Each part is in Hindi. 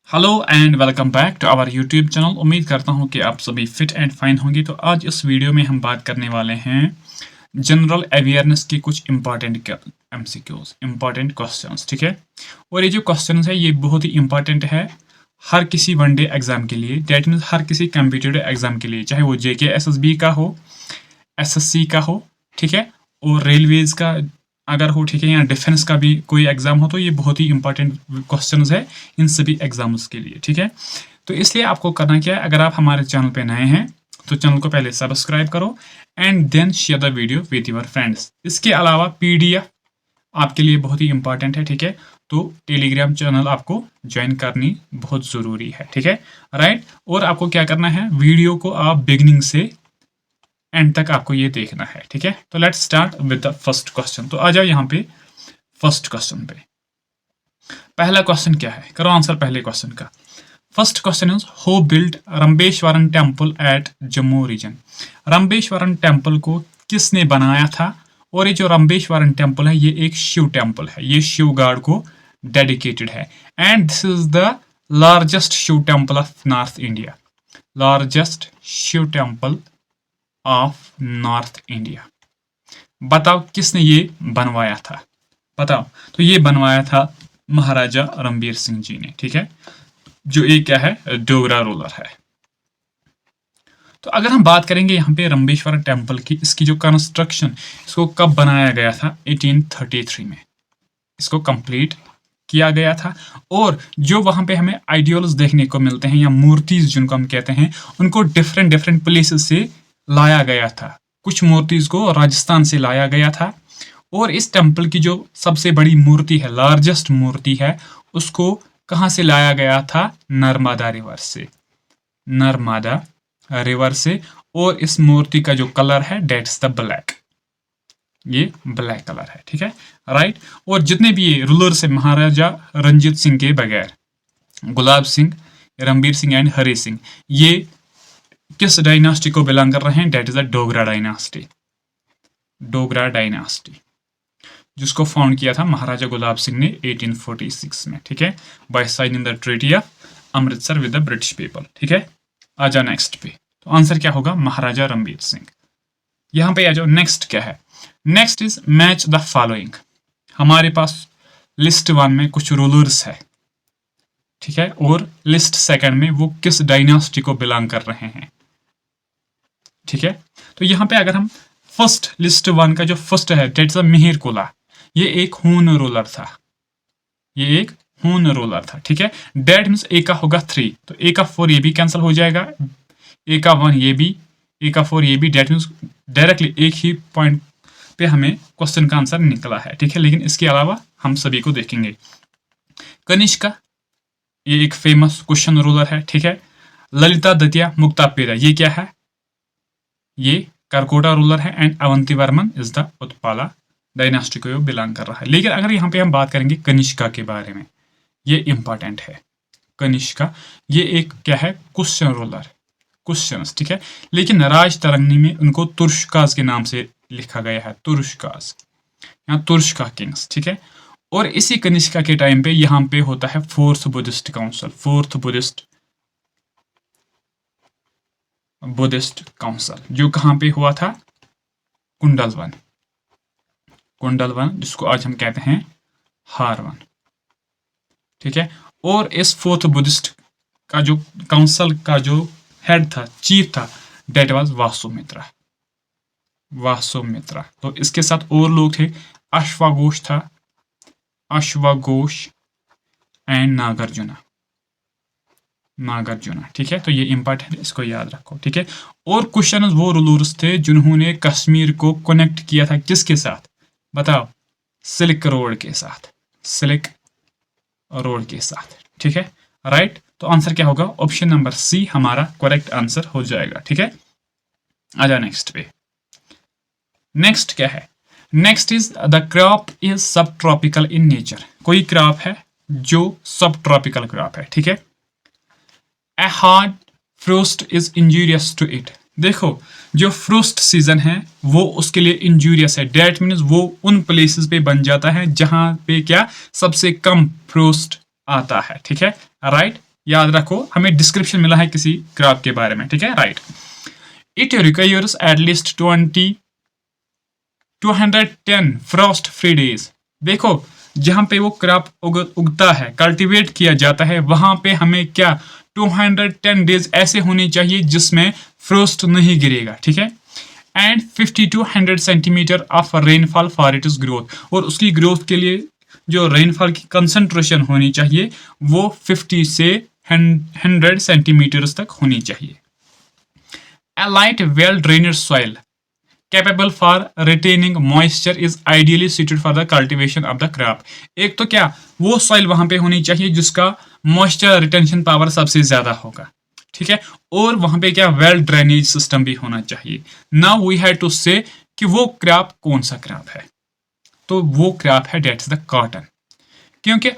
Hello and welcome back to our YouTube channel. उम्मीद करता हूं कि आप सभी फिट एंड फाइन होंगे। तो आज इस वीडियो में हम बात करने वाले हैं जनरल अवेयरनेस की कुछ इंपॉर्टेंट एमसीक्यूज, इंपॉर्टेंट क्वेश्चंस। ठीक है, और ये जो क्वेश्चंस है ये बहुत ही इंपॉर्टेंट है हर किसी वनडे एग्जाम के लिए, डेट मीन्स हर किसी कम्पिटिटिव एग्जाम के लिए, चाहे वो जेके एसएसबी का हो, एसएससी का हो, ठीक है, और रेलवेज का अगर हो, ठीक है, या डिफेंस का भी कोई एग्जाम हो, तो ये बहुत ही इंपॉर्टेंट क्वेश्चंस है इन सभी एग्जाम्स के लिए। ठीक है, तो इसलिए आपको करना क्या है, अगर आप हमारे चैनल पे नए हैं तो चैनल को पहले सब्सक्राइब करो and then share the video with your friends. इसके अलावा पीडीएफ आपके लिए बहुत ही इंपॉर्टेंट है। ठीक है, तो टेलीग्राम चैनल आपको ज्वाइन करनी बहुत ज़रूरी है। ठीक है, राइट। और आपको क्या करना है, वीडियो को आप बिगनिंग से एंड तक आपको ये देखना है। ठीक है, तो let's start with the first question. तो आ जाओ यहाँ पे फर्स्ट क्वेश्चन पे। पहला क्वेश्चन क्या है, करो आंसर पहले क्वेश्चन का। First question is who build Rambeshwaran temple at Jammu region. Rambeshwaran temple को किसने बनाया था? और ये जो रंबेश्वरन टेम्पल है ये एक शिव टेम्पल है, ये शिव गॉड को डेडिकेटेड है and this is the largest Shiva temple of north India. Largest Shiva temple of north India. बताओ किसने ये बनवाया था, बताओ। तो ये बनवाया था महाराजा रणबीर सिंह जी ने। ठीक है, जो एक क्या है, डोगरा रूलर है। तो अगर हम बात करेंगे यहाँ पे रंबेश्वर टेम्पल की, इसकी जो कंस्ट्रक्शन, इसको कब बनाया गया था? 1833 में इसको कंप्लीट किया गया था। और जो वहां पे हमें आइडियोल्स देखने को मिलते हैं या मूर्तिज जिनको हम कहते हैं, उनको डिफरेंट डिफरेंट प्लेसेस से लाया गया था। कुछ मूर्तिज को राजस्थान से लाया गया था और इस टेम्पल की जो सबसे बड़ी मूर्ति है, लार्जेस्ट मूर्ति है, उसको कहाँ से लाया गया था? नर्मदा रिवर से, नर्मदा रिवर से। और इस मूर्ति का जो कलर है डेट्स द ब्लैक, ये ब्लैक कलर है। ठीक है, राइट। और जितने भी ये रूलर्स है महाराजा रंजीत सिंह के बगैर, गुलाब सिंह, रणबीर सिंह एंड हरि सिंह, ये किस डायनास्टी को बिलोंग कर रहे हैं? That is the Dogra dynasty. Dogra dynasty जिसको फाउंड किया था महाराजा गुलाब सिंह ने 1846 में। ठीक है, by signing the treaty of Amritsar with the British people. ठीक है, आ जाओ नेक्स्ट पे। तो आंसर क्या होगा? महाराजा रणबीर सिंह। यहां पे आ जाओ, नेक्स्ट क्या है? Next is match the following. हमारे पास लिस्ट 1 में कुछ रूलर्स है, ठीक है, और लिस्ट 2 में वो किस डायनास्टी को बिलोंग कर रहे हैं। ठीक है, तो यहाँ पे अगर हम फर्स्ट लिस्ट 1 का जो फर्स्ट है, डेट्स मिहिर कुला, ये एक हून रूलर था, ये एक हून रूलर था। ठीक है, डेट मीन्स ए का होगा 3, तो ए का 4 ये भी कैंसिल हो जाएगा, ए का 1 ये भी, ए का 4 ये भी। डेट मीन्स डायरेक्टली एक ही पॉइंट पे हमें क्वेश्चन का आंसर निकला है। ठीक है, लेकिन इसके अलावा हम सभी को देखेंगे। कनिष्का, ये एक फेमस क्वेश्चन रूलर है। ठीक है, ललिता दतिया मुक्तापेरा, ये क्या है? ये करकोटा रूलर है and Avanti Varman is the Utpala dynasty को बिलोंग कर रहा है। लेकिन अगर यहाँ पे हम बात करेंगे कनिष्का के बारे में, ये इंपॉर्टेंट है। कनिष्का ये एक क्या है? Question ruler, questions. ठीक है, लेकिन राज तरंगनी में उनको तुर्शकाज के नाम से लिखा गया है, तुर्शकाज या तुर्शका किंग्स। ठीक है, और इसी कनिष्का के टाइम पे यहाँ पे होता है fourth Buddhist council, fourth Buddhist council, जो कहाँ पे हुआ था? कुंडलवन, कुंडलवन, जिसको आज हम कहते हैं हारवन। ठीक है, और इस फोर्थ बुद्धिस्ट का जो काउंसिल का जो हेड था, चीफ था, डेट वाज वासुमित्रा, वासुमित्रा। तो इसके साथ और लोग थे, अश्वघोष था, अश्वघोष एंड नागार्जुना, नागार्जुना। ठीक है, तो ये इंपॉर्टेंट है, इसको याद रखो। ठीक है, और क्वेश्चन वो रूलर्स थे जिन्होंने कश्मीर को कनेक्ट किया था किसके साथ? बताओ, सिल्क रोड के साथ, सिल्क रोड के साथ। ठीक है, राइट। तो आंसर क्या होगा? ऑप्शन नंबर सी हमारा करेक्ट आंसर हो जाएगा। ठीक है, आ जाओ नेक्स्ट पे। नेक्स्ट क्या है? Next is the crop is subtropical in nature. कोई क्रॉप है जो सब ट्रॉपिकल क्रॉप है। ठीक है, a hard frost is injurious to it. देखो, जो फ्रोस्ट सीजन है वो उसके लिए इंजूरियस है। डेट मीन्स वो उन प्लेसेस पे बन जाता है जहां पे क्या सबसे कम फ्रोस्ट आता है। ठीक है, राइट, याद रखो, हमें डिस्क्रिप्शन मिला है किसी क्रैब के बारे में, ठीक है, right. It requires at least 210 Frost free days. देखो जहां पे वो क्रॉप उगता है, कल्टीवेट किया जाता है, वहां पे हमें क्या 210 डेज ऐसे होने चाहिए जिसमें फ्रोस्ट नहीं गिरेगा, ठीक है। And 50 to 100 centimetre of rainfall for it is growth, और उसकी ग्रोथ के लिए जो रेनफॉल की कंसंट्रेशन होनी चाहिए वो 50 से 100 सेंटीमीटर्स तक होनी चाहिए। A light, well-drained soil capable for retaining moisture is ideally suited for the cultivation of the crop। एक तो क्या वो सॉइल वहां पे होनी चाहिए जिसका मॉइस्चर रिटेंशन पावर सबसे ज्यादा होगा, ठीक है, और वहां पे क्या वेल ड्रेनेज सिस्टम भी होना चाहिए। नाउ वी हैव टू से कि वो क्रॉप कौन सा क्रॉप है, तो वो क्रॉप है डेट्स द कॉटन। क्योंकि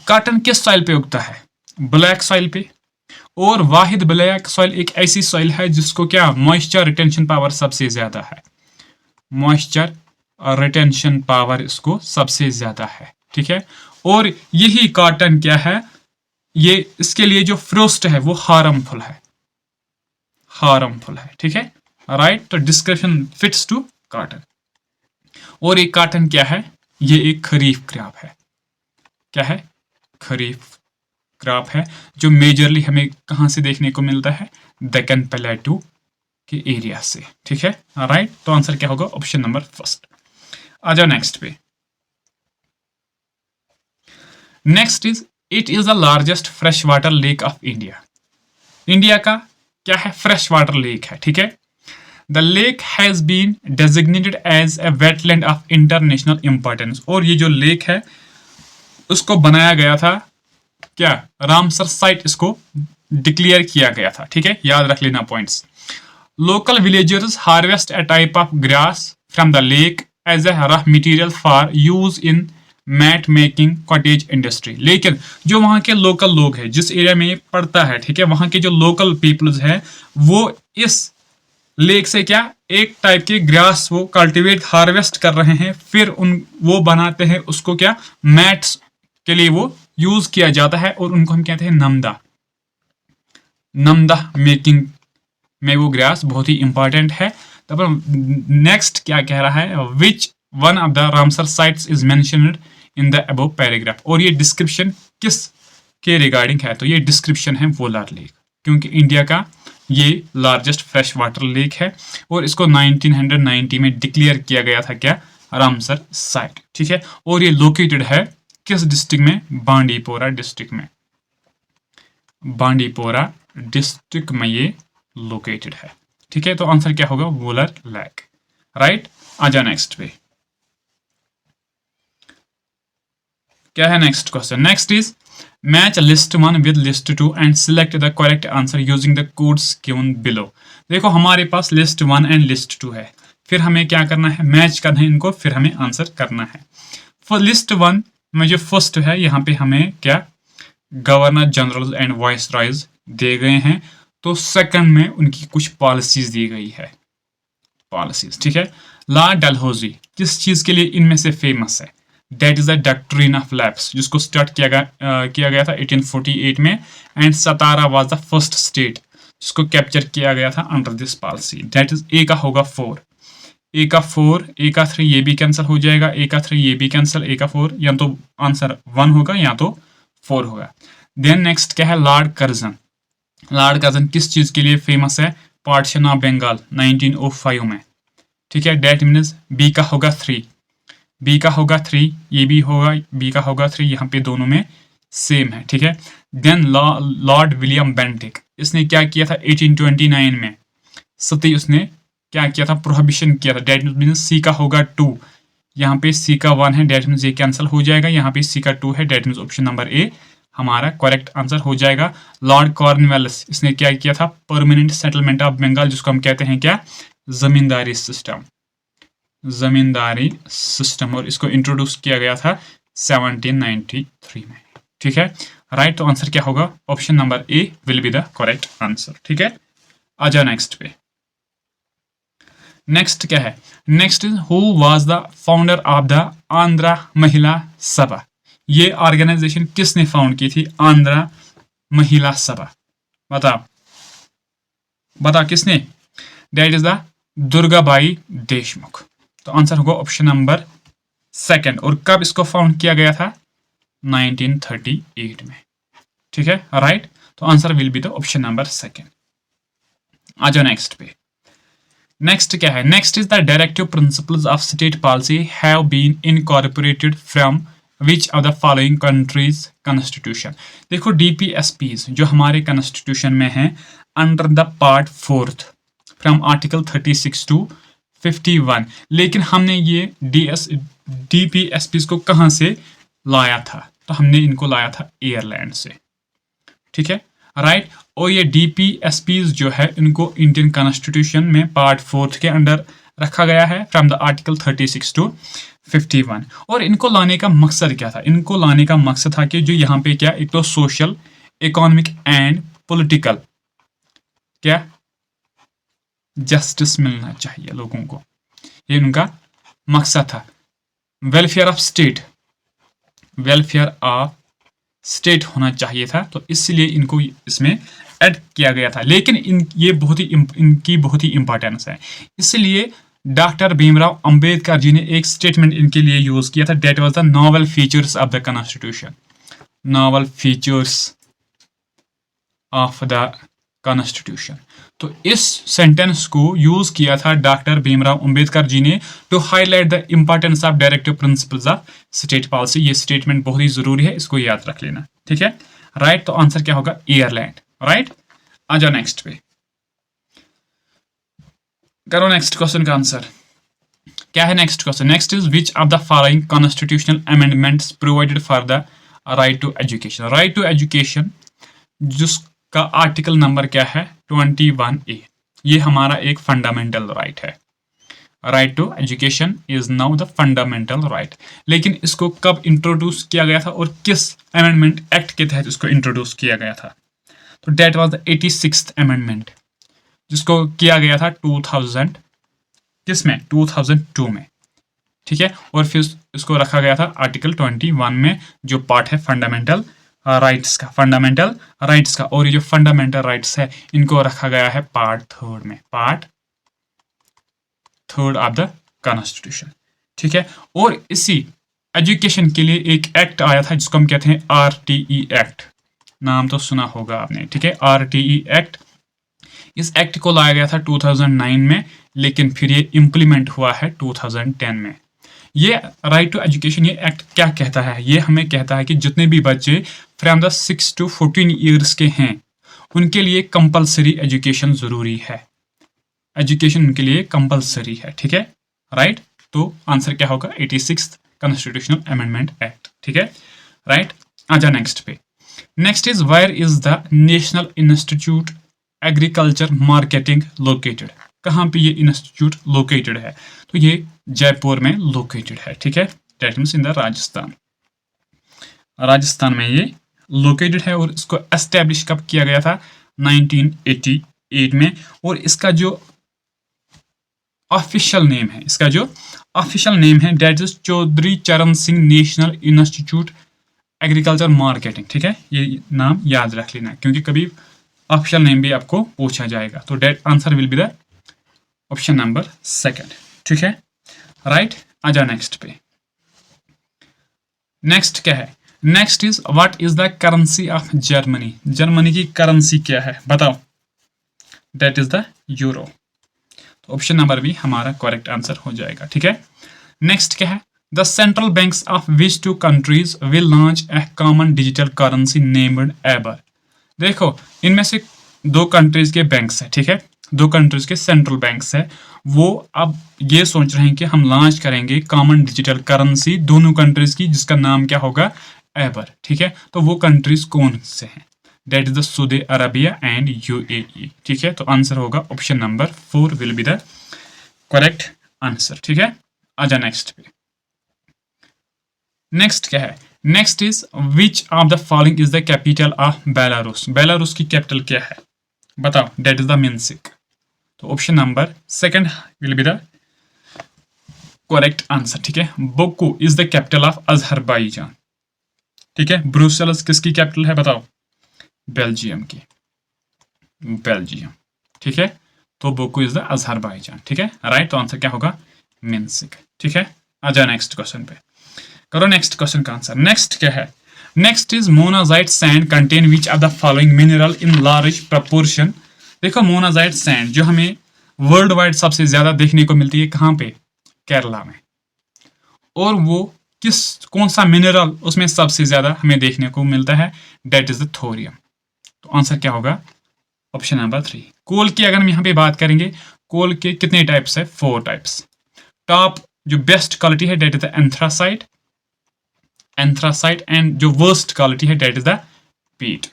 कॉटन किस सॉइल पे उगता है, ब्लैक सॉइल पे, और वाहिद ब्लैक सॉइल एक ऐसी सॉइल है जिसको क्या मॉइस्चर रिटेंशन पावर सबसे ज्यादा है, मॉइस्चर रिटेंशन पावर इसको सबसे ज्यादा है, ठीक है। और यही कॉटन क्या है, ये इसके लिए जो फ्रोस्ट है वो हार्मफुल है, हार्मफुल है, ठीक है, राइट। तो डिस्क्रिप्शन फिट्स टू कॉटन। और एक कॉटन क्या है, ये एक खरीफ क्रॉप है, क्या है, खरीफ क्रॉप है, जो मेजरली हमें कहां से देखने को मिलता है, डेक्कन प्लेटू के एरिया से, ठीक है, राइट। तो आंसर क्या होगा, ऑप्शन नंबर फर्स्ट। आ जाओ नेक्स्ट पे। Next is it is the largest fresh water lake of India. India का क्या है, फ्रेश वाटर लेक है, ठीक है। The lake has been designated as a wetland of international importance, और ये जो लेक है उसको बनाया गया था क्या, रामसर साइट इसको डिक्लेयर किया गया था, ठीक है, याद रख लेना points. Local villagers harvest a type of grass from the lake as a raw material for use in mat making cottage industry. लेकिन जो वहाँ के लोकल लोग हैं, जिस एरिया में ये पड़ता है, ठीक है, वहाँ के जो लोकल पीपल्स हैं वो इस लेक से क्या एक टाइप के ग्रास वो कल्टीवेट हार्वेस्ट कर रहे हैं, फिर वो बनाते हैं उसको क्या मैट्स के लिए वो यूज किया जाता है, और उनको हम कहते हैं नमदा। नमदा मेकिंग में वो ग्रास बहुत ही इंपॉर्टेंट है। तब नेक्स्ट क्या कह रहा है, which one of the Ramsar sites is mentioned in the above paragraph. और ये डिस्क्रिप्शन किस के रिगार्डिंग है, तो ये डिस्क्रिप्शन है वोलार लेक, क्योंकि इंडिया का ये लार्जेस्ट फ्रेश वाटर लेक है, और इसको 1990 में डिक्लेयर किया गया था क्या, रामसर साइट, ठीक है। और ये लोकेटेड है किस डिस्ट्रिक्ट में, बांडीपोरा डिस्ट्रिक्ट में, बांडीपोरा डिस्ट्रिक्ट में ये लोकेटेड है, ठीक है। तो आंसर क्या होगा, वोलर लेक, राइट। आ जाओ नेक्स्ट पे, क्या है next question. Next is match list 1 with list 2 and select the correct answer using the codes given below. देखो हमारे पास लिस्ट 1 एंड लिस्ट 2 है, फिर हमें क्या करना है, मैच करना है इनको, फिर हमें आंसर करना है। फॉर लिस्ट 1 में जो फर्स्ट है, यहाँ पे हमें क्या गवर्नर जनरल एंड वाइस रॉयज दिए गए हैं, तो सेकंड में उनकी कुछ पॉलिसीज दी गई है, पॉलिसीज, ठीक है। लॉर्ड डलहौजी किस चीज के लिए इनमें से फेमस है, that is the doctrine of lapse, जिसको स्टार्ट किया गया था 1848 में, and Satara was the first state जिसको कैप्चर किया गया था under this policy. That is a का होगा 4, ए का 4, ए का 3 ये भी कैंसिल हो जाएगा, ए का 3 ये भी कैंसिल, ए का 4, या तो आंसर 1 होगा या तो 4 होगा। देन नेक्स्ट क्या है, लॉर्ड कर्जन। लॉर्ड कर्जन किस चीज के लिए फेमस है, पार्टीशन ऑफ बंगाल 1905 में, ठीक है। डेट मीन्स बी का होगा 3, बी का होगा 3, ये भी होगा, बी का होगा 3, यहाँ पे दोनों में सेम है, ठीक है। देन लॉर्ड विलियम बेंटिक, इसने क्या किया था 1829 में, सती उसने क्या किया था, प्रोहिबिशन किया था। डेट मीन्स सी का होगा 2, यहाँ पे सी का 1 है, डेट मीन्स ये कैंसिल हो जाएगा, यहाँ पे सी का 2 है, डेट मीन्स ऑप्शन नंबर ए हमारा करेक्ट आंसर हो जाएगा। लॉर्ड कॉर्नवालिस, इसने क्या किया था, परमानेंट सेटलमेंट ऑफ बंगाल, जिसको हम कहते हैं क्या, जमींदारी सिस्टम, जमींदारी सिस्टम, और इसको इंट्रोड्यूस किया गया था 1793 में, ठीक है, राइट। तो आंसर क्या होगा, option number A will be the correct answer, ठीक है। आ जाओ नेक्स्ट पे। नेक्स्ट क्या है, next is who was the founder of the Andhra महिला सभा। ये ऑर्गेनाइजेशन किसने फाउंड की थी, आंध्रा महिला सभा। बताओ बताओ किसने? That is the Durgabai Deshmukh. तो आंसर होगा ऑप्शन नंबर सेकंड। और कब इसको फाउंड किया गया था? 1938 में। ठीक है, राइट। तो answer will be the option number second. आ जाओ नेक्स्ट पे। नेक्स्ट क्या है? Next is the directive principles of state policy have been incorporated from which of the following countries constitution. देखो डीपीएसपीज जो हमारे कॉन्स्टिट्यूशन में है under the part 4 from article 36 to 51, लेकिन हमने ये डीपीएसपीज को कहाँ से लाया था? तो हमने इनको लाया था एयरलैंड से। ठीक है, राइट। और ये डीपीएसपीज जो है इनको इंडियन कॉन्स्टिट्यूशन में पार्ट 4 के अंडर रखा गया है फ्रॉम द आर्टिकल 36 टू 51। और इनको लाने का मकसद क्या था? इनको लाने का मकसद था कि जो यहाँ पे क्या, एक तो सोशल, इकोनॉमिक एंड पॉलिटिकल क्या जस्टिस मिलना चाहिए लोगों को, ये उनका मकसद था। Welfare of state, welfare of state होना चाहिए था, तो इसलिए इनको इसमें ऐड किया गया था। लेकिन इनकी बहुत ही इंपॉर्टेंस है, इसलिए डॉक्टर भीमराव अंबेडकर जी ने एक स्टेटमेंट इनके लिए यूज किया था, that was the novel features of the constitution. Novel features of the constitution. तो इस सेंटेंस को यूज किया था डॉक्टर भीमराव अंबेडकर जी ने to highlight the importance of directive principles of state policy. ये स्टेटमेंट बहुत ही जरूरी है, इसको याद रख लेना। ठीक है, राइट। तो आंसर क्या होगा? Ireland, right. आ जाओ नेक्स्ट पे, करो नेक्स्ट क्वेश्चन का आंसर क्या है। Next question, next is which of the following constitutional amendments provided for the right to education. Right to education जिसका आर्टिकल नंबर क्या है? 21A। ये हमारा एक फंडामेंटल राइट है। Right to education is now the fundamental right. लेकिन इसको कब इंट्रोड्यूस किया गया था और किस अमेंडमेंट एक्ट के तहत इसको इंट्रोड्यूस किया गया था? तो date was the 86th amendment, जिसको किया गया था 2000 किसमें? 2002 में। ठीक है, और फिर इसको रखा गया था आर्टिकल 21 में, जो पार्ट है फंडामेंटल राइट्स का, फंडामेंटल राइट्स का। और ये जो फंडामेंटल राइट्स है इनको रखा गया है पार्ट 3 में, पार्ट 3 ऑफ द कॉन्स्टिट्यूशन। ठीक है, और इसी एजुकेशन के लिए एक एक्ट आया था जिसको हम कहते हैं आरटीई एक्ट। नाम तो सुना होगा आपने। ठीक है, आरटीई एक्ट। इस एक्ट को लाया गया था 2009 में, लेकिन फिर ये इम्प्लीमेंट हुआ है 2010 में। ये राइट टू एजुकेशन, ये एक्ट क्या कहता है? ये हमें कहता है कि जितने भी बच्चे फ्रॉम द 6 to 14 ईयर्स के हैं उनके लिए कंपलसरी एजुकेशन जरूरी है। एजुकेशन उनके लिए कंपलसरी है। ठीक है, राइट। तो आंसर क्या होगा? 86th constitutional amendment act. ठीक है, राइट। आ जा नेक्स्ट पे। Next is where is the national institute agriculture marketing located. कहाँ पे ये इंस्टीट्यूट लोकेटेड है? तो ये जयपुर में लोकेटेड है। ठीक है, that means in the Rajasthan. Rajasthan में ये लोकेटेड है। और इसको एस्टेब्लिश कब किया गया था? 1988 में। और इसका जो ऑफिशियल नेम है, इसका जो ऑफिशियल नेम है दैट इज चौधरी चरण Singh national institute agriculture marketing. ठीक है, ये नाम याद रख लेना, क्योंकि कभी ऑप्शन नेम भी आपको पूछा जाएगा। तो that answer will be the option number second. ठीक है, राइट। आ जाओ नेक्स्ट पे। नेक्स्ट क्या है? Next is what is the currency of Germany. Germany की करेंसी क्या है बताओ? That is the euro. तो ऑप्शन नंबर बी हमारा करेक्ट आंसर हो जाएगा। ठीक है, नेक्स्ट क्या है? The central banks of which two countries will launch a common digital currency named Aber. देखो, इनमें से दो कंट्रीज के बैंक्स है। ठीक है, दो कंट्रीज के सेंट्रल बैंक्स है, वो अब ये सोच रहे हैं कि हम लॉन्च करेंगे कॉमन डिजिटल करेंसी दोनों कंट्रीज की, जिसका नाम क्या होगा? एबर। ठीक है, तो वो कंट्रीज कौन से हैं? That is the Saudi Arabia and UAE. ठीक है, तो आंसर होगा option number 4 will be the correct answer. ठीक है, आजा नेक्स्ट पे। नेक्स्ट क्या है? Next is which of the following is the capital of Belarus. Belarus की कैपिटल क्या है बताओ? That is the Minsk. तो option number second will be the correct answer. ठीक है, Baku is the capital of अजहरबाईजान। ठीक है, ब्रुसेल्स किसकी कैपिटल है बताओ? बेल्जियम की, बेल्जियम, ठीक है। तो बोको इज द अजहरबैजान, ठीक है, राइट। तो आंसर क्या होगा? मिन्स्क, ठीक है। आ जाओ नेक्स्ट क्वेश्चन पे, करो नेक्स्ट क्वेश्चन का आंसर। नेक्स्ट क्या है? Next is monazite sand contain which of the following mineral in large proportion. देखो मोनाजाइट सैंड जो हमें वर्ल्ड वाइड सबसे ज्यादा देखने को मिलती है कहाँ पे? केरला में। और वो कौन सा मिनरल उसमें सबसे ज्यादा हमें देखने को मिलता है? That is the thorium. तो आंसर क्या होगा? Option number 3। कोल की अगर हम यहाँ पे बात करेंगे, कोल के कितने टाइप्स है? 4 टाइप्स। टॉप जो बेस्ट क्वालिटी है that is the anthracite, and जो वर्स्ट क्वालिटी है डेट इज द पीट।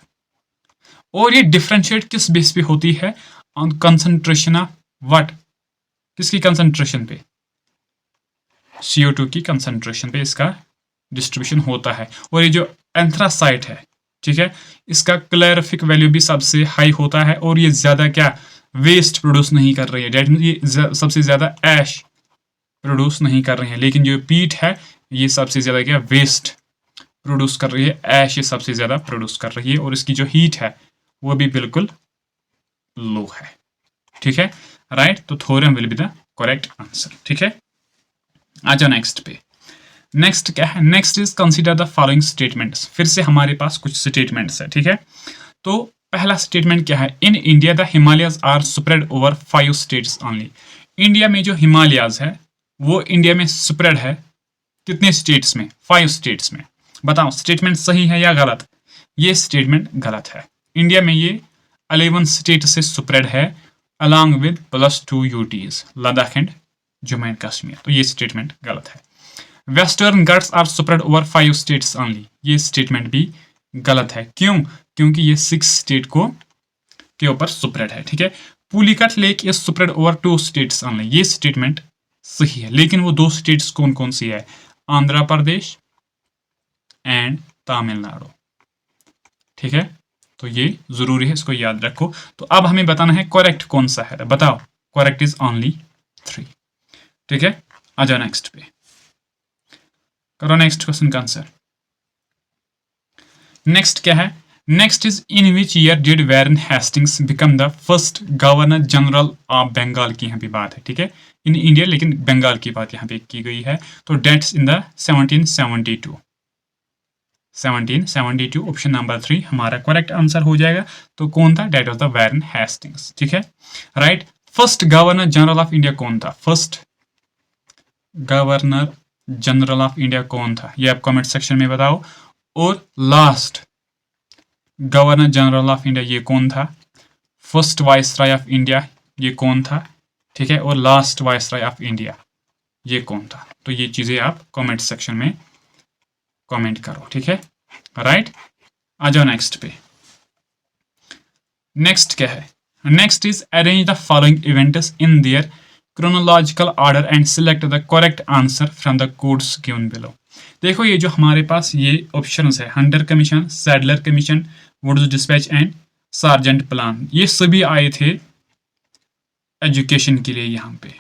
और ये डिफरेंशिएट किस बेस पे होती है? On concentration of what? किसकी कंसंट्रेशन पे? CO2 की कंसंट्रेशन पे इसका डिस्ट्रीब्यूशन होता है। और ये जो एंथ्रासाइट है, ठीक है, इसका क्लोरोफिक वैल्यू भी सबसे हाई होता है और ये ज्यादा क्या वेस्ट प्रोड्यूस नहीं कर रही है, डेट मीन ये सबसे ज्यादा ऐश प्रोड्यूस नहीं कर रही है। लेकिन जो पीट है ये सबसे ज्यादा क्या वेस्ट प्रोड्यूस कर रही है, ऐश ये सबसे ज्यादा प्रोड्यूस कर रही है और इसकी जो हीट है वो भी बिल्कुल लो है, ठीक है, राइट। तो thorium will be the correct answer, ठीक है। आ जाओ नेक्स्ट पे। नेक्स्ट क्या है? Next is consider the following statements. फिर से हमारे पास कुछ स्टेटमेंट्स है, ठीक है। तो पहला स्टेटमेंट क्या है? In India the Himalayas are spread over 5 states only. India में जो हिमालयाज है वो इंडिया में स्प्रेड है कितने स्टेट्स में? 5 स्टेट्स में। बताओ स्टेटमेंट सही है या गलत? ये स्टेटमेंट गलत है। इंडिया में ये 11 स्टेट से स्प्रेड है along with +2 UTs, Ladakh and Jammu and Kashmir. तो ये स्टेटमेंट गलत है। Western Ghats are spread over 5 states only. ये स्टेटमेंट भी गलत है। क्यों? क्योंकि ये 6 स्टेट को के ऊपर स्प्रेड है, ठीक है। Pulicat lake is spread over 2 states only. ये स्टेटमेंट सही है, लेकिन वो 2 स्टेट्स कौन कौन सी है? आंध्र प्रदेश एंड तमिलनाडु, ठीक है। तो ये जरूरी है, इसको याद रखो। तो अब हमें बताना है करेक्ट कौन सा है। बताओ, करेक्ट इज ओनली 3, ठीक है। आ जाओ नेक्स्ट पे, करो नेक्स्ट क्वेश्चन का आंसर। नेक्स्ट क्या है? Next is in which year did Warren Hastings become the first governor general of Bengal की यहाँ पे बात है, ठीक है। इन इंडिया लेकिन बंगाल की बात यहाँ पे की गई है। तो that's in the 1772, 1772 option number 3 हमारा करेक्ट आंसर हो जाएगा। तो कौन था? That of the Warren Hastings, ठीक है, right. First governor general of India कौन था? First governor general of India कौन था? ये आप कमेंट सेक्शन में बताओ। और last governor general of India ये कौन था? फर्स्ट वाइसराय ऑफ इंडिया ये कौन था? ठीक है, और लास्ट वाइसराय ऑफ इंडिया ये कौन था? तो ये चीजें आप कमेंट सेक्शन में कमेंट करो, ठीक है, राइट। आ जाओ नेक्स्ट पे। नेक्स्ट क्या है? Next is arrange the following events in their chronological order and select the correct answer from the codes given below। देखो ये जो हमारे पास ये ऑप्शंस है, Hunter commission, Sadler commission, Wood's dispatch and Sargent plan, ये सभी आए थे एजुकेशन के लिए यहाँ पे।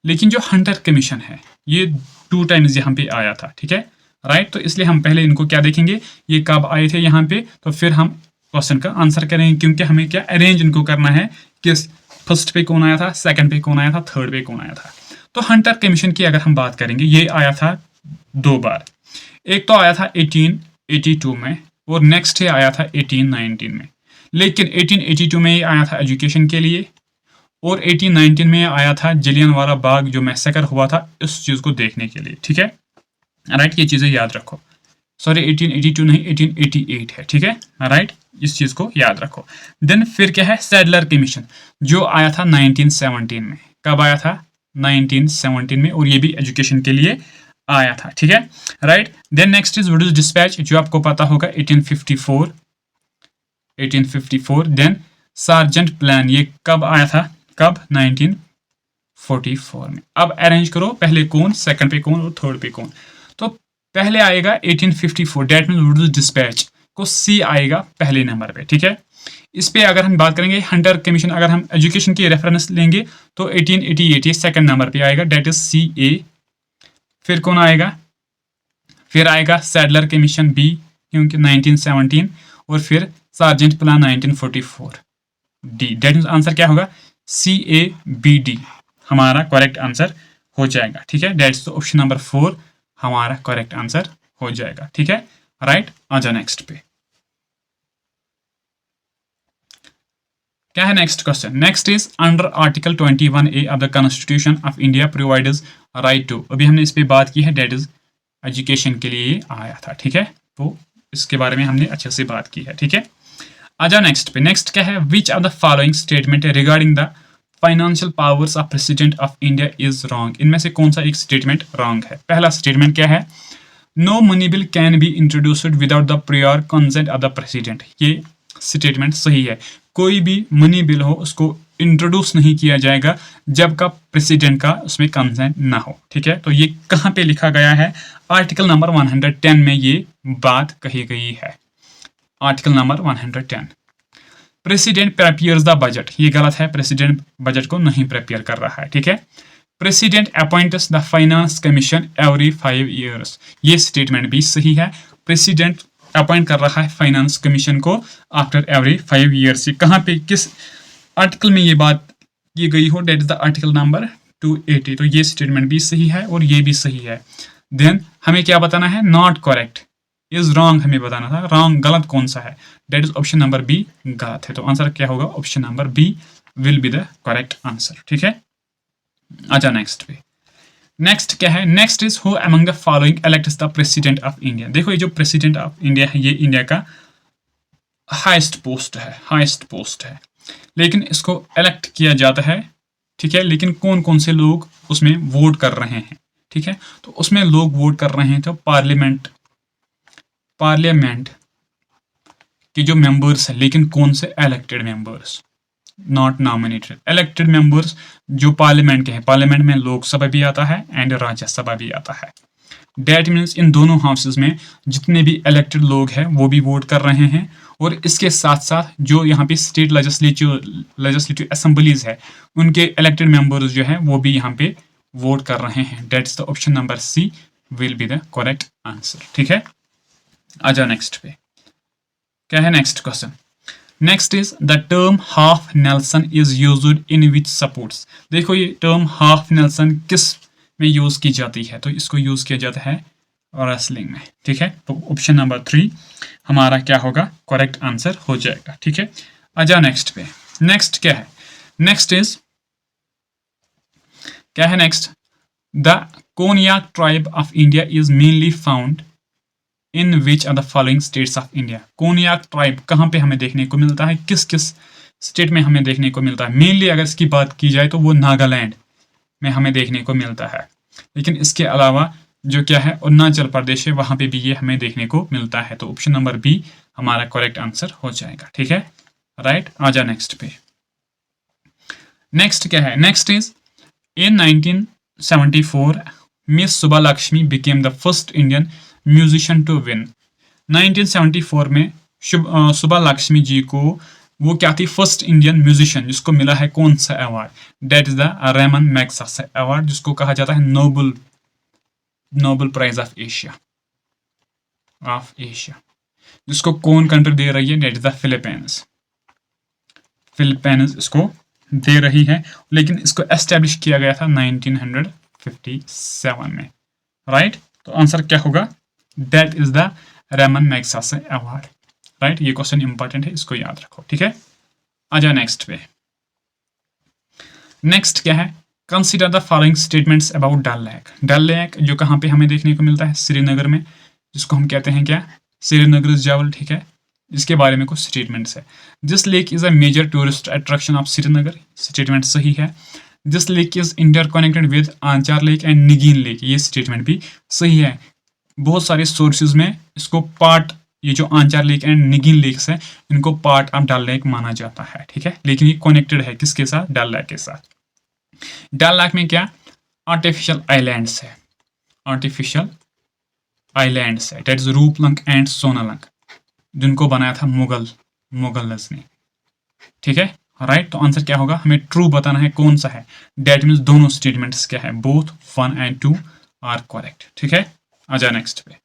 लेकिन जो हंटर कमीशन है ये 2 टाइम्स यहाँ पे आया था, ठीक है, राइट। तो इसलिए हम पहले इनको क्या देखेंगे, ये कब आए थे यहाँ पे, तो फिर हम क्वेश्चन का आंसर करेंगे, क्योंकि हमें क्या अरेंज इनको करना है, किस फर्स्ट पे कौन आया था, सेकंड पे कौन आया था, थर्ड पे कौन आया था। तो हंटर कमीशन की अगर हम बात करेंगे, ये आया था 2 बार। एक तो आया था 1882 में और नेक्स्ट आया था 1819 में। लेकिन 1882 में ये आया था एजुकेशन के लिए और 1819 में आया था जलियांवाला बाग जो मैसेकर हुआ था इस चीज को देखने के लिए, ठीक है, राइट। ये चीजें याद रखो। सॉरी 1882 नहीं 1888 है, ठीक है, राइट, इस चीज को याद रखो। देन फिर क्या है, सैडलर कमीशन जो आया था 1917 में। कब आया था? 1917 में, और ये भी एजुकेशन के लिए आया था, ठीक है, right. Then next is Wood's dispatch जो आपको पता होगा 1854। देन सार्जेंट प्लान ये कब आया था? कब? 1944 में। अब अरेंज करो, पहले कौन, सेकंड पे कौन और थर्ड पे कौन। तो पहले आएगा 1854, डेट मीन वुड्स डिस्पैच को C आएगा पहले नंबर पे, ठीक है। इस पे अगर हम बात करेंगे हंटर कमीशन, अगर हम एजुकेशन की रेफरेंस लेंगे तो 1888 ये सेकंड नंबर पे आएगा, डेट इज CA। फिर कौन आएगा? फिर आएगा सैडलर कमीशन B क्योंकि 1917, और फिर sergeant plan 1944 D. That means answer क्या होगा? CABD हमारा करेक्ट आंसर हो जाएगा। ठीक है, डेट्स ऑप्शन नंबर 4 हमारा करेक्ट आंसर हो जाएगा। ठीक है, राइट। आ जाओ नेक्स्ट पे। क्या है next question? Next is under article 21A of the constitution of India provides right to. अभी हमने इस पे बात की है, डेट इज एजुकेशन के लिए आया था। ठीक है, तो इसके बारे में हमने अच्छे से बात की है। ठीक है, आ जाओ नेक्स्ट पे। नेक्स्ट क्या है? विच of the following statement regarding the financial powers of president of India is wrong. इनमें से कौन सा एक स्टेटमेंट रॉन्ग है? पहला स्टेटमेंट क्या है? No money bill can be introduced without the prior consent of the president. ये स्टेटमेंट सही है। कोई भी मनी बिल हो उसको इंट्रोड्यूस नहीं किया जाएगा जब का प्रेसिडेंट का उसमें कंसेंट ना हो। ठीक है, तो ये कहाँ पे लिखा गया है? आर्टिकल नंबर 110 में ये बात कही गई है। Article number 110। President prepares the budget, ये गलत है। प्रेसिडेंट बजट को नहीं प्रिपेयर कर रहा है। ठीक है, president appoints the finance commission every 5 years, ये स्टेटमेंट भी सही है। प्रेसिडेंट अपॉइंट कर रहा है फाइनेंस कमीशन को आफ्टर एवरी 5 ईयर्स। कहाँ पे, किस आर्टिकल में ये बात की गई हो? That is the article number 280। तो ये स्टेटमेंट भी सही है और ये भी सही है। देन हमें क्या बताना है? नॉट करेक्ट, इज रॉन्ग हमें बताना था। रॉन्ग, गलत कौन सा है? That is option number B गलत है। तो आंसर क्या होगा? Option number B will be the correct answer. ठीक है, अच्छा नेक्स्ट पे। नेक्स्ट क्या है? Next is who among the following elects the president of India. देखो ये जो प्रेसिडेंट ऑफ इंडिया है, ये इंडिया का हाईएस्ट पोस्ट है, हाईएस्ट पोस्ट है, लेकिन इसको इलेक्ट किया जाता है। ठीक है, लेकिन कौन कौन से लोग उसमें वोट कर रहे हैं? ठीक है, तो उसमें लोग वोट कर रहे हैं तो पार्लियामेंट के जो मेंबर्स हैं, लेकिन कौन से? Elected members, not nominated. Elected members जो पार्लियामेंट के हैं, पार्लियामेंट में लोकसभा भी आता है एंड राज्यसभा भी आता है। डेट मीन्स इन दोनों हाउसेस में जितने भी इलेक्टेड लोग हैं वो भी वोट कर रहे हैं, और इसके साथ साथ जो यहाँ पे स्टेट लेजिस्लेटिव असेंबलीज है, उनके इलेक्टेड मेंबर्स जो हैं वो भी यहाँ पे वोट कर रहे हैं। That is the option number C will be the correct answer. ठीक है, आ जाओ नेक्स्ट पे। क्या है next question? Next is the term half nelson is used in which sports. देखो ये टर्म हाफ नेल्सन किस में यूज की जाती है? तो इसको यूज किया जाता है रेसलिंग में। ठीक है, तो ऑप्शन नंबर 3 हमारा क्या होगा? करेक्ट आंसर हो जाएगा। ठीक है, आ जाओ नेक्स्ट पे। नेक्स्ट क्या है? नेक्स्ट इज क्या है? Next the Konyak tribe of India is mainly found in which of the following states of India. Konyak tribe कहाँ पे हमें देखने को मिलता है? किस किस स्टेट में हमें देखने को मिलता है? मेनली अगर इसकी बात की जाए तो वो नागालैंड में हमें देखने को मिलता है, लेकिन इसके अलावा जो क्या है अरुणाचल प्रदेश है, वहां पे भी ये हमें देखने को मिलता है। तो ऑप्शन नंबर बी हमारा करेक्ट आंसर हो जाएगा। ठीक है, राइट। आ जा नेक्स्ट पे। नेक्स्ट क्या है? Next is in 1974 miss Subbulakshmi became the first Indian musician to win. 1974 में सुब्बालक्ष्मी जी को वो क्या थी? फर्स्ट इंडियन म्यूजिशियन जिसको मिला है कौन सा award? That is the Ramon Magsaysay award, जिसको कहा जाता है नोबल प्राइज ऑफ एशिया, जिसको कौन कंट्री दे रही है? डेट इज द फिलीपींस इसको दे रही है, लेकिन इसको एस्टेब्लिश किया गया था 1957 में। राइट, तो आंसर क्या होगा? That is the Ramon Magsaysay award. Right, ये क्वेश्चन इंपॉर्टेंट है, इसको याद रखो। ठीक है, आ जाओ नेक्स्ट पे। नेक्स्ट क्या है? Consider the following statements about Dal Lake. Dal Lake जो कहाँ पे हमें देखने को मिलता है? श्रीनगर में, जिसको हम कहते हैं क्या? श्रीनगर जावल। ठीक है, इसके बारे में कुछ स्टेटमेंट्स है। This lake is a major tourist attraction of Srinagar, statement सही है। This lake is interconnected with Anchar lake and Nigeen lake, ये स्टेटमेंट भी सही है। बहुत सारे सोर्सेज में इसको पार्ट, ये जो आंचार लेक एंड निगीन लेक्स है, इनको पार्ट ऑफ डल लेक माना जाता है। ठीक है, लेकिन ये कनेक्टेड है किसके साथ? डल लेक के साथ। डल लेक में क्या? आर्टिफिशियल आइलैंड्स है, आर्टिफिशियल आइलैंड्स है। डेट इज रूपलंग एंड सोनालंग, जिनको बनाया था मुगल्स ने। ठीक है, राइट। तो आंसर क्या होगा? हमें ट्रू बताना है कौन सा है। डेट मीन्स दोनों स्टेटमेंट्स क्या है? Both 1 and 2 are correct. ठीक है, आ जाए नेक्स्ट पे।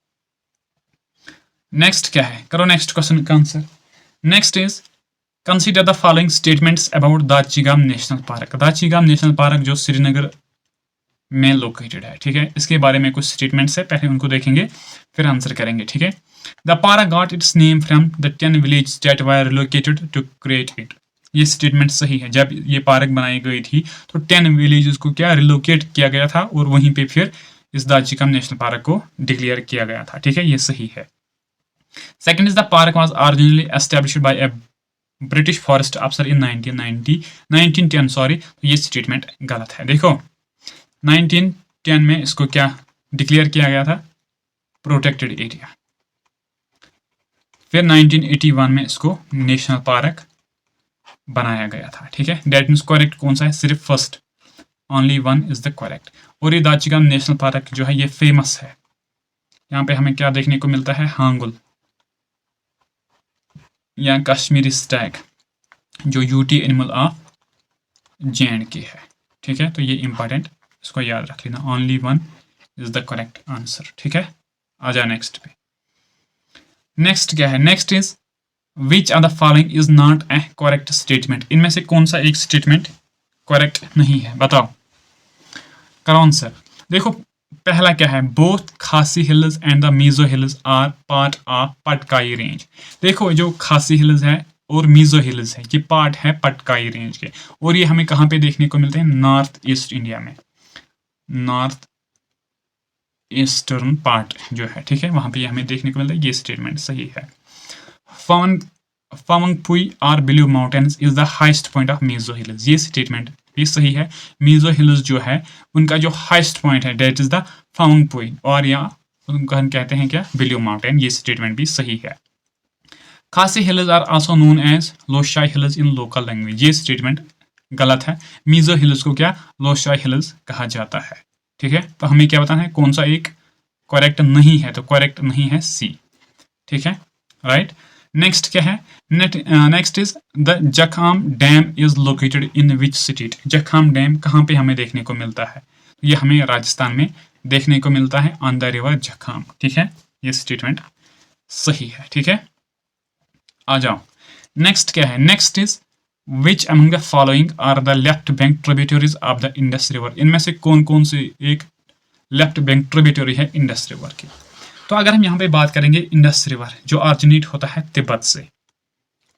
नेक्स्ट क्या है? करो नेक्स्ट क्वेश्चन का answer. Next is consider the following statements about Dachigam national park. Dachigam national park जो श्रीनगर में लोकेटेड है, ठीक है, इसके बारे में कुछ स्टेटमेंट्स है, पहले उनको देखेंगे फिर आंसर करेंगे, ठीक है। The park got its name from the 10 village that were relocated to create it. ये स्टेटमेंट सही है। जब ये पार्क बनाई गई थी तो 10 विलेजेस को क्या रिलोकेट किया गया था और वहीं पे फिर इस दाचीगाम नेशनल पार्क को डिक्लेयर किया गया था, ठीक है, ये सही है। Second is the park was originally established bye A British forest अफसर इन 1910 सॉरी, तो ये स्टेटमेंट गलत है। देखो 1910 में इसको क्या डिक्लेयर किया गया था, प्रोटेक्टेड एरिया। फिर 1981 में इसको नेशनल पार्क बनाया गया था, ठीक है। डेट मीन्स करेक्ट कौन सा है, सिर्फ first, only one is the correct. और ये दाचीगाम नेशनल पार्क जो है ये फेमस है। यहाँ पे हमें क्या देखने को मिलता है, हांगुल या कश्मीरी स्टैग जो यूटी एनिमल ऑफ JNK है, ठीक है। तो ये इंपॉर्टेंट, इसको याद रख लेना, only one is the correct answer, ठीक है। आ जाए नेक्स्ट पे। नेक्स्ट क्या है, next is which of the following is not A correct statement. इनमें से कौन सा एक स्टेटमेंट करेक्ट नहीं है, बताओ, करो आंसर। देखो पहला क्या है, both Khasi Hills and the Mizo Hills are part of Patkai Range. देखो जो खासी हिल्स है और मीजो हिल्स है ये पार्ट है पटकाई रेंज के, और ये हमें कहाँ पे देखने को मिलते हैं, नॉर्थ ईस्ट इंडिया में, नॉर्थ ईस्टर्न पार्ट जो है, ठीक है, वहां पे हमें देखने को मिलता है। ये स्टेटमेंट सही है। फमंगपुई और blue mountains is the highest point of Mizo hills, ये स्टेटमेंट भी सही है। मीजो हिल्स जो है उनका जो हाइस्ट पॉइंट है डेट इज द फमंगपुई, और या उनको हम कहते हैं क्या, बिलू माउंटेन, ये स्टेटमेंट भी सही है। Khasi hills are also known as Lushai hills in local language, ये स्टेटमेंट गलत है। मीजो हिल्स को क्या लोशाई हिल्स कहा जाता है, ठीक है। तो हमें क्या बताना है, कौन सा एक करेक्ट नहीं है, तो करेक्ट नहीं है सी, ठीक है, राइट। नेक्स्ट क्या है, next is the Jakham dam is located in which state. Jakham dam कहाँ पे हमें देखने को मिलता है, ये हमें राजस्थान में देखने को मिलता है, ऑन द रिवर जखाम, ठीक है, ये स्टेटमेंट सही है, ठीक है। आ जाओ नेक्स्ट क्या है, next is which among the following are the left bank tributaries of the Indus River. इनमें से कौन कौन सी एक लेफ्ट बैंक ट्रिब्यूटरी है इंडस रिवर की। तो अगर हम यहाँ पे बात करेंगे, इंडस रिवर जो ऑरिजिनेट होता है तिब्बत से,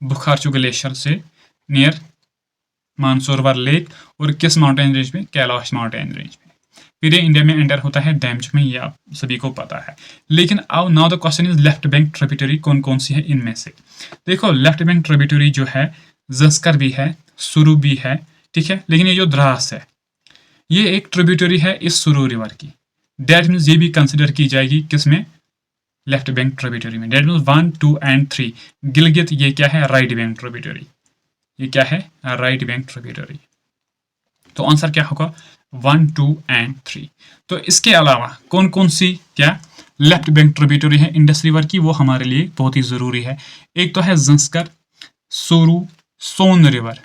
बुखारचू ग्लेशियर से नियर मानसरोवर लेक, और किस माउंटेन रेंज में, कैलाश माउंटेन रेंज में। फिर ये इंडिया में एंटर होता है डैम्च में, ये आप सभी को पता है। लेकिन अब now the question is left bank tributary कौन कौन सी है इनमें से। देखो लेफ्ट बैंक ट्रिब्यूटरी जो है जस्कर भी है, सुरु भी है, ठीक है, लेकिन ये जो द्रास है ये एक ट्रिब्यूटरी है इस सुरु रिवर की। डेट मीन्स ये भी कंसिडर की जाएगी किसमें, लेफ्ट बैंक ट्रिब्यूटरी में। That means 1, 2 and 3। गिलगित ये क्या है, राइट बैंक ट्रिब्यूटरी, ये क्या है, राइट बैंक ट्रिब्यूटरी। तो आंसर क्या होगा, 1, 2 एंड 3। तो इसके अलावा कौन कौन सी क्या लेफ्ट बैंक ट्रिब्यूटरी है इंडस रिवर की, वो हमारे लिए बहुत ही जरूरी है। एक तो है जंस्कर, सुरु, सोन रिवर,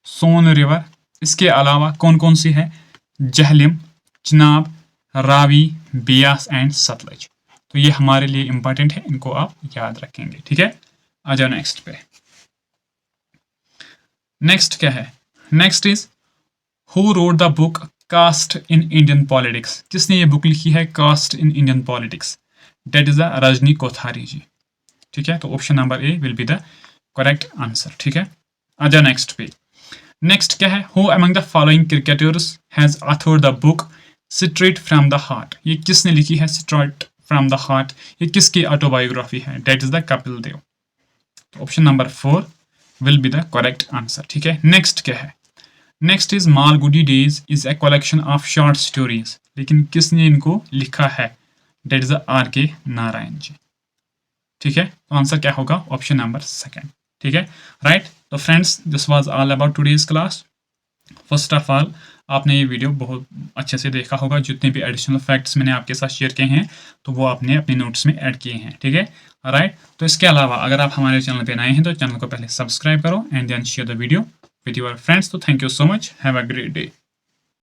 सोन रिवर। इसके अलावा कौन कौन सी है, जहलिम, चिनाब, रावी, बियास एंड सतलज। तो ये हमारे लिए इंपॉर्टेंट है, इनको आप याद रखेंगे, ठीक है। आ जाओ नेक्स्ट पे। नेक्स्ट क्या है, next is who wrote the book caste in Indian politics. किसने ये बुक लिखी है, caste in Indian politics, that is the Rajni Kothari ji, ठीक है। तो option number A will be the correct answer, ठीक है। आ जाओ नेक्स्ट पे। नेक्स्ट क्या है, who among the following cricketers has authored the book straight from the heart. ये किसने लिखी है, स्ट्रेट फ्रॉम द हार्ट, ये किसकी ऑटोबायोग्राफी है, that is the Kapil Dev. तो option number 4 will be the correct answer, ठीक है। नेक्स्ट क्या है, next is Malgudi days is a collection of short stories, लेकिन किसने इनको लिखा है, that is the R.K. Narayan ji, ठीक है। तो आंसर क्या होगा, ऑप्शन नंबर 2, ठीक है, राइट। तो friends this was all about today's class. First of all आपने ये वीडियो बहुत अच्छे से देखा होगा, जितने भी एडिशनल फैक्ट्स मैंने आपके साथ शेयर किए हैं तो वो आपने अपने नोट्स में ऐड किए हैं, ठीक है, राइट। तो इसके अलावा अगर आप हमारे चैनल पे नए हैं तो चैनल को पहले सब्सक्राइब करो and then share the video with your friends. तो thank you so much, have a great day.